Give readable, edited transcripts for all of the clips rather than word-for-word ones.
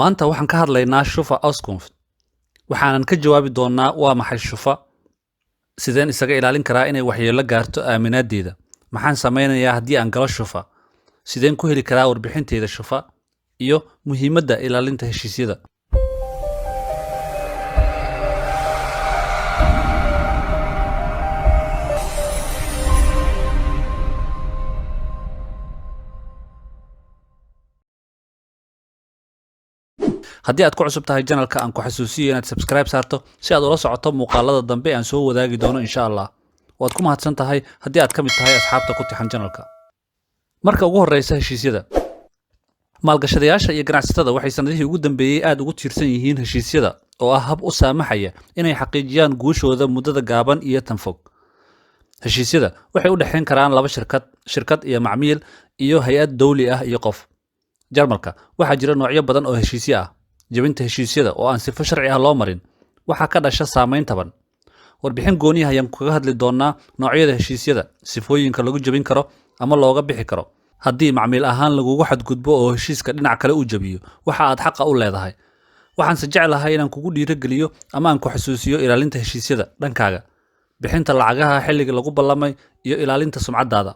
maanta waxaan ka hadlaynaa shufa auskunft waxaanan ka jawaabi doonnaa waa maxay shufa sideen isaga ilaalin karaa inay waxyeello gaarto aaminaadeeda maxaan samaynayaa haddii aan galo shufa sideen ku heli karaa warbixinteeda shufa iyo muhiimadda ilaalinta heshiisyada haddii aad ku cusub tahay channelka aan ku xasuusiyo inaad subscribe saarto si aad ula socoto muuqaalada dambe aan soo wadaagi doono insha Allah waad ku mahadsan tahay haddii aad ka mid tahay asxaabta ku tixan channelka marka ugu horeysa heshiisyada maalgashadayaasha iyo ganacsatada waxay sanadihii ugu dambeeyay aad ugu tiirsan yihiin heshiisyada oo ah hab u saamaxaya inay xaqiijiyaan guushooda muddada gaaban iyo tan fog heshiisyada waxay u dhaxayn karaan laba shirkad iyo macmiil iyo hay'ad dawli ah iyo qof Jarmalka waxaa jira noocyo badan oo heshiisyo ah jabinta heshiisyada oo aan sifo sharci ah loo marin waxaa ka dhasha saameyn taban warbixin gooni ah ayaan kaga hadli doonaa noocyada heshiisyada sifooyinka lagu jabin karo ama looga bixi karo haddii macmiil ahaan lagugu xadgudbo oo heshiiska dhinac kale u jabiyo waxa aad xaq u leedahay waxaan si jecelahay inaan kugu dhiirigeliyo ama aan ku xasuusiyo ilaalinta heshiisyada dhankaaga bixinta lacagaha xilliga lagu ballamay iyo ilaalinta sumcadaada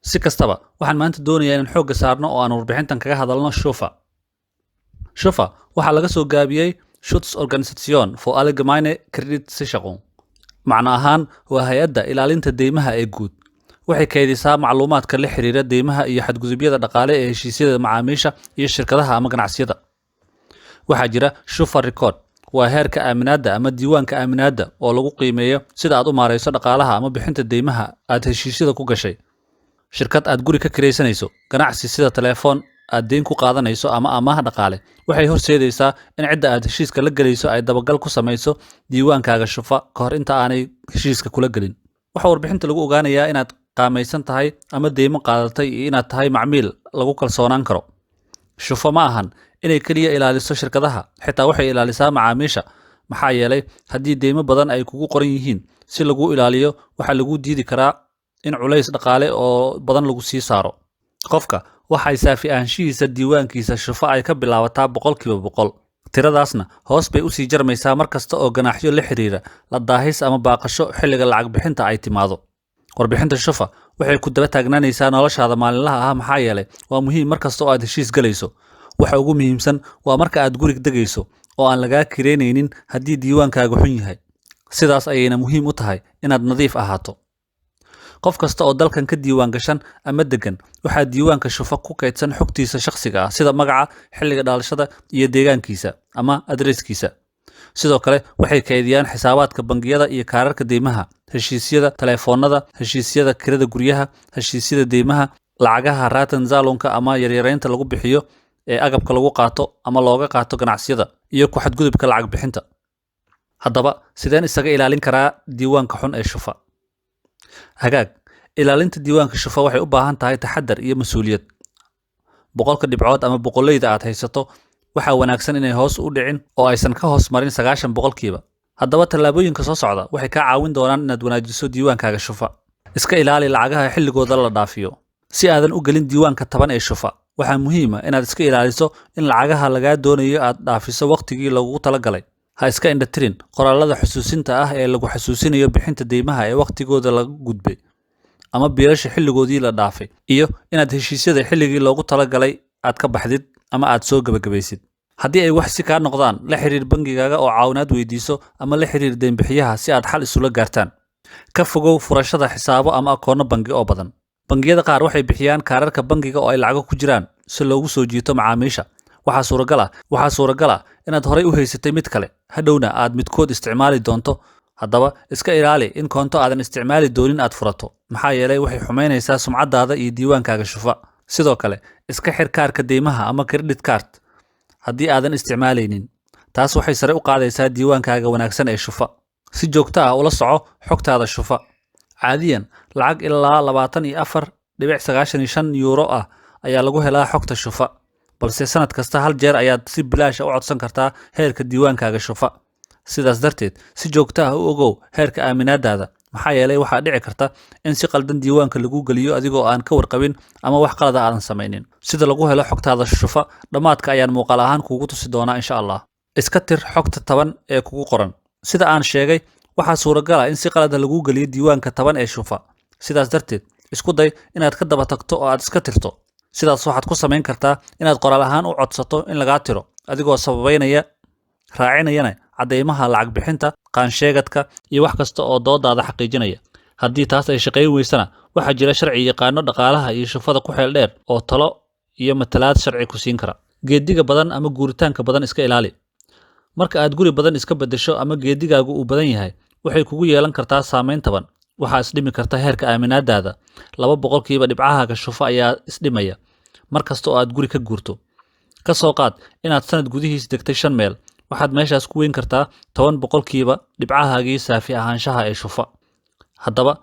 si kastaba waxaan maanta doonayaa inaan xoogga saarno oo aan warbixintan kaga hadalno shufa waxaa laga soo gaabiyey Schutzorganisation für allgemeine Kreditsicherung macna ahaan waa hay'adda ilaalinta deymaha ee guud waxay kaydisaa macluumaadka la xiriira deymaha iyo xadgudubyada dhaqaale ee heshiisyada macaamiisha iyo shirkadaha ama ganacsiyada waxaa jira shufa record waa heerka aaminaadda ama diiwaanka aaminaadda oo lagu qiimeeyo sida aad u maareyso dhaqaalaha ama bixinta deymaha aad heshiisyada ku gashay shirkad aad guri ka kiraysanayso ganacsi sida telefoon aad deyn ku qaadanayso ama amaah dhaqaale waxay horseedaysaa in cidda aad heshiiska la gelayso ay dabagal ku samayso diiwaankaaga shufa ka hor inta aanay heshiiska kula gelin waxaa warbixinta lagu ogaanayaa inaad qaamaysan tahay ama deymo qaadatay iyo inaad tahay macmiil lagu kalsoonaan karo shufa ma ahan inay keliya ilaaliso shirkadaha xitaa waxay ilaalisaa macaamiisha maxaa yeelay haddii deymo badan ay kugu qoran yihiin si lagu ilaaliyo waxaa lagu diidi karaa in culays dhaqaale oo badan lagu sii saaro qofka waxay saafi ahaanshihiisa diiwaankiisa shufa ay ka bilaabataa 100% tiradaasna hoos bay u sii jarmaysaa mar kasta oo ganaaxyo la xiriira la daahis ama baaqasho xilliga lacag bixinta ay timaado warbixinta shufa waxay ku daba taagnaanaysaa noloshaada maalinlaha ah maxaa yeelay waa muhiim mar kasta oo aad heshiis galayso waxa ugu muhiimsan waa marka aad gurig degayso oo aan lagaa kireynaynin haddii diiwaankaaga xun yahay sidaas ayayna muhiim u tahay inaad nadiif ahaato qof kasta oo dalkan ka diiwaan gashan ama degan waxaa diiwaanka shufa ku kaydsan xogtiisa shakhsiga ah sida magaca xilliga dhalashada iyo deegaankiisa ama adreeskiisa sidoo kale waxay kaydiyaan xisaabaadka bangiyada iyo kaararka deymaha heshiisyada telefoonada heshiisyada kirada guryaha heshiisyada deymaha lacagaha raatan zaalonka ama yaryaraynta lagu bixiyo ee agabka lagu qaato ama looga qaato ganacsiyada iyo ku xadgudubka lacag bixinta haddaba sideen isaga ilaalin karaa diiwaanka xun ee shufa hagaag ilaalinta diiwaanka shufa waxay u baahan tahay taxaddar iyo mas'uuliyad boqolka dhibcood ama boqolleyda aad haysato waxaa wanaagsan inay hoos u dhicin oo aysan ka hoos marin 90% haddaba tallaabooyinka soo socda waxay kaa caawin doonaan inaad wanaajiso diiwaankaaga shufa iska ilaali lacagaha xilligooda la dhaafiyo si aadan u gelin diiwaanka 10 ee shufa waxaa muhiim ah inaad iska ilaaliso in lacagaha lagaa doonayo aad dhaafiso waqtigii lagu talagalay ha iska indhatirin qoraalada xusuusinta ah ee lagu xasuusinayo bixinta deymaha ee waqtigooda laga gudbay ama biilasha xilligoodii la dhaafay iyo inaad heshiisyada xilligii loogu talagalay aad ka baxdid ama aad soo gabagabaysid haddii ay wax si kaa noqdaan la xiriir bangigaaga oo caawinaad weydiiso ama la xiriir deynbixiyaha si aad xal isula gaartaan ka fogow furashada xisaabo ama akoonno bangi oo badan bangiyada qaar waxay bixiyaan kaararka bangiga oo ay lacago ku jiraan si loogu soo jiito macaamiisha waxaa suuragal ah inaad horay u haysatay mid kale hadhowna aad midkood isticmaali doonto haddaba iska ilaali in koonto aadan isticmaali doonin aad furato maxaa yeelay waxay xumaynaysaa sumcadaada iyo diiwaankaaga shufa sidoo kale iska xir kaarka deymaha ama credit card haddii aadan isticmaalaynin taas waxay sare u qaadaysaa diiwaankaaga wanaagsan ee shufa si joogto ah ula soco xogtaada shufa caadiyan lacag ilaa 24.95 euro ah ayaa lagu helaa xogta shufa balse sanad kasta hal jeer ayaad si bilaash ah u codsan kartaa heerka diiwaankaaga shufa sidaas darteed si joogto ah u ogow heerka aaminaadaada maxaa yeelay waxaa dhici karta in si qaldan diiwaanka lagu geliyo adigoo aan ka warqabin ama wax qalada aadan samaynin. Sida lagu helo xogtaada shufa, dhammaadka ayaan muuqaal ahaan kuugu tusi doonaa insha Allah. Iska tir xogta 10 ee kugu qoran. Sida aan sheegay, waxaa suuragal ah in si qalada lagu geliyo diiwaanka 10 ee shufa. Sidaas darteed, isku day inaad ka daba tagto oo aad iska tirto. Sidaas waxaad ku samayn kartaa inaad qoraal ahaan u codsato in lagaa tiro, adigoo sababeynaya raacinayana caddeymaha lacag bixinta, qaansheegadka iyo wax kasta oo doodaada xaqiijinaya. Haddii taas ay shaqayn weysana, waxaa jira sharci yaqaano dhaqaalaha iyo shufada ku xeel dheer oo talo iyo matalaad sharci ku siin kara. Geediga badan ama guuritaanka badan iska ilaali. Marka aad guri badan iska beddesho ama geedigaagu uu badan yahay, waxay kugu yeelan kartaa saameyn taban. Waxaa isdhimi karta heerka aaminaadaada. 2% dhibcahaaga shufa ayaa isdhimaya mar kasta oo aad guri ka guurto. Ka soo qaad inaad sanad gudihiis degtay 5 meel, waxaad meeshaas ku weyn kartaa 10% dhibcahaagii saafi ahaanshaha ee shufa. Haddaba,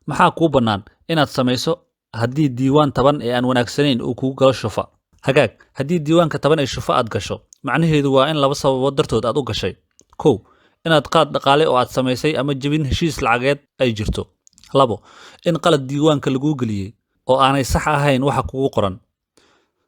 maxaa kuu bannaan inaad samayso haddii diiwaan 10 ee aan wanaagsanayn uu kugu galo shufa? Hagaag, haddii diiwaanka 10 ee shufa aad gasho, macnaheedu waa in 2 sababood dartood aad u gashay. 1. Inaad qaad dhaqaale oo aad samaysay ama jebin heshiis lacageed ay jirto. 2. In qalad diiwaanka laguu geliyey oo aanay sax ahayn waxa kugu qoran.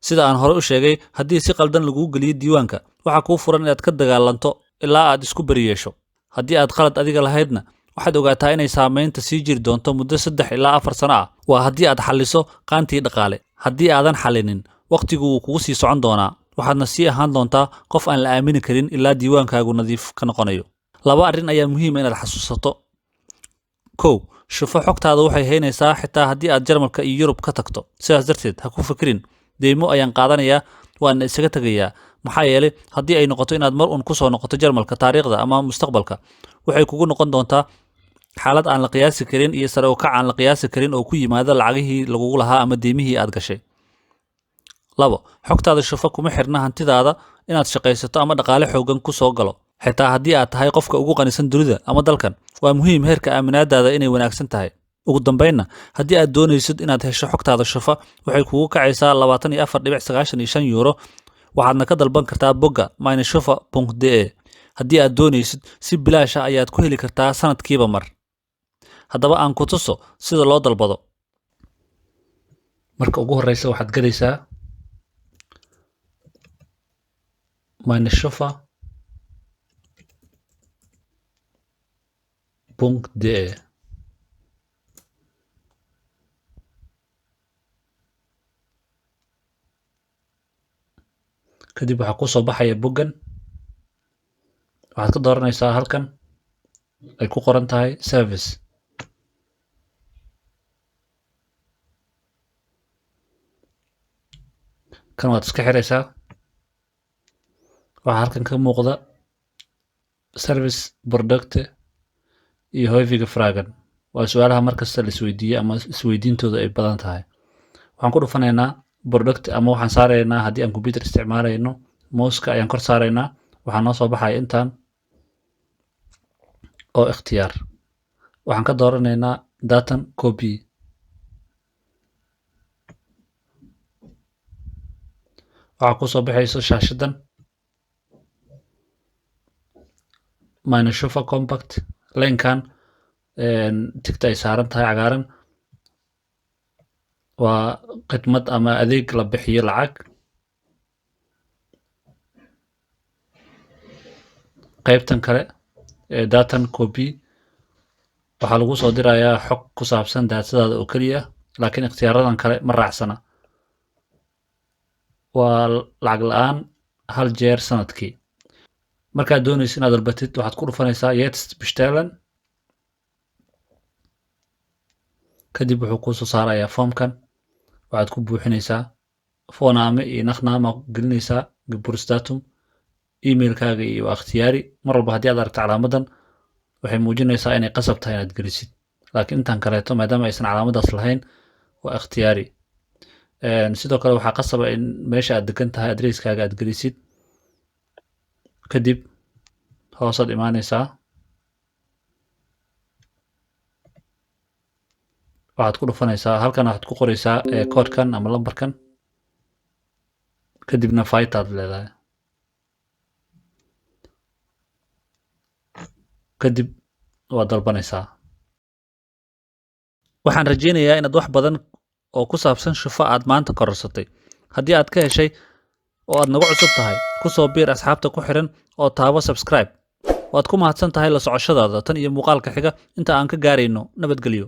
Sida aan hore u sheegay, haddii si qaldan laguu geliyo diiwaanka, waxaa kuu furan inaad ka dagaalanto ilaa aad isku bari yeesho. Haddii aad qalad adiga lahaydna, waxaad ogaataa inay saameynta sii jiri doonto muddo 3 ilaa 4 sano ah. Waa haddii aad xalliso qaantii dhaqaale. Haddii aadan xallinin, waqtigu wuu kugu sii socon doonaa, waxaadna sii ahaan doontaa qof aan la aamini karin ilaa diiwaankaagu nadiif ka noqonayo. 2 arrin ayaa muhiim ah inaad xasuusato. 1. Shufa xogtaada waxay haynaysaa xitaa haddii aad Jarmalka iyo Yurub ka tagto. Sidaas darteed, ha ku fikirin deymo ayaan qaadanayaa waan isaga tagayaa. Maxaa yeelay haddii ay noqoto inaad mar un ku soo noqoto Jarmalka taariikhda ama mustaqbalka, waxay kugu noqon doontaa xaalad aan la qiyaasi karin iyo sare u kac aan la qiyaasi karin oo ku yimaada lacagihii lagugu lahaa ama deymihii aad gashay. 2. Xogtaada shufa kuma xirna hantidaada inaad shaqaysato ama dhaqaale xoogan ku soo galo. Xitaa haddii aad tahay qofka ugu qanisan dunida ama dalkan, waa muhiim heerka aaminaadaada inay wanaagsan tahay. Ugu dambeynna, haddii aad doonaysid inaad hesho xogtaada shufa, waxay kugu kacaysaa 24.95 euro. Waxaadna ka dalban kartaa bogga meineschufa.de. Haddii aad doonaysid, si bilaash ah ayaad ku heli kartaa sanadkiiba mar. Haddaba aan ku tuso sida loo dalbado. Marka ugu horreysa waxaad galaysaa meineschufa.de. kadib waxaa kusoo baxaya boggan. Waxaad ka dooranaysaa halkan ay ku qoran tahay service. kan waad iska xiraysaa. waxaa halkan ka muuqda service product iyo häufige Fragen. waa su'aalaha markasta la isweydiiyo ama isweydiintooda ay badan tahay. waxaan ku dhufanaynaa product ama waxaan saaraynaa haddii aan computer isticmaalayno mouska ayaan kor saaraynaa. waxaa noo soo baxaya intaan oo ikhtiyaar. waxaan ka dooranaynaa datan copy. waxaa kusoo baxayso shaashadan meineschufa compact. leenkan tigta ay saaran tahay cagaaran waa khidmad ama adeeg la bixiyo lacag. qaybtan kale ee datan copy waxaa lagu soo dirayaa xog ku saabsan daatadaada oo keliya, laakiin ikhtiyaaradan kale ma raacsana. waa lacag la'aan 1 jeer sanadkii. markaad doonaysid inaad dalbatid, waxaad ku dhufanaysaa jetzt bestellen. kadib wuxuu kuu soo saarayaa foomkan. waxaad ku buuxinaysaa fooname iyo naqnaama gelinaysaa geburtsdatum. emailkaaga iyo waa ikhtiyaari. mar walba haddii aad aragto calaamadan, waxay muujinaysaa inay qasab tahay inaad gelisid. laakiin intaan kaleeto maadaama aysan calaamadaas lahayn, waa ikhtiyaari. sidoo kale waxaa qasaba in meesha aad degan tahay adresskaaga aad gelisid. kadib hoosaad imaanaysaa. waxaad ku dhufanaysaa halkan, waxaad ku qoraysaa koodhkan ama lambarkan. kadibna faytaad leedahay. kadib waad dalbanaysaa. waxaan rajaynayaa inaad wax badan oo ku saabsan shufo aad maanta kororsatay. haddii aad ka heshay oo aad nagu cusub tahay, ku soo biir asxaabta ku xiran oo taabo subscribe. waad ku mahadsan tahay la socoshadaada tan iyo muuqaalka xiga inta aan ka gaarayno. nabadgelyo.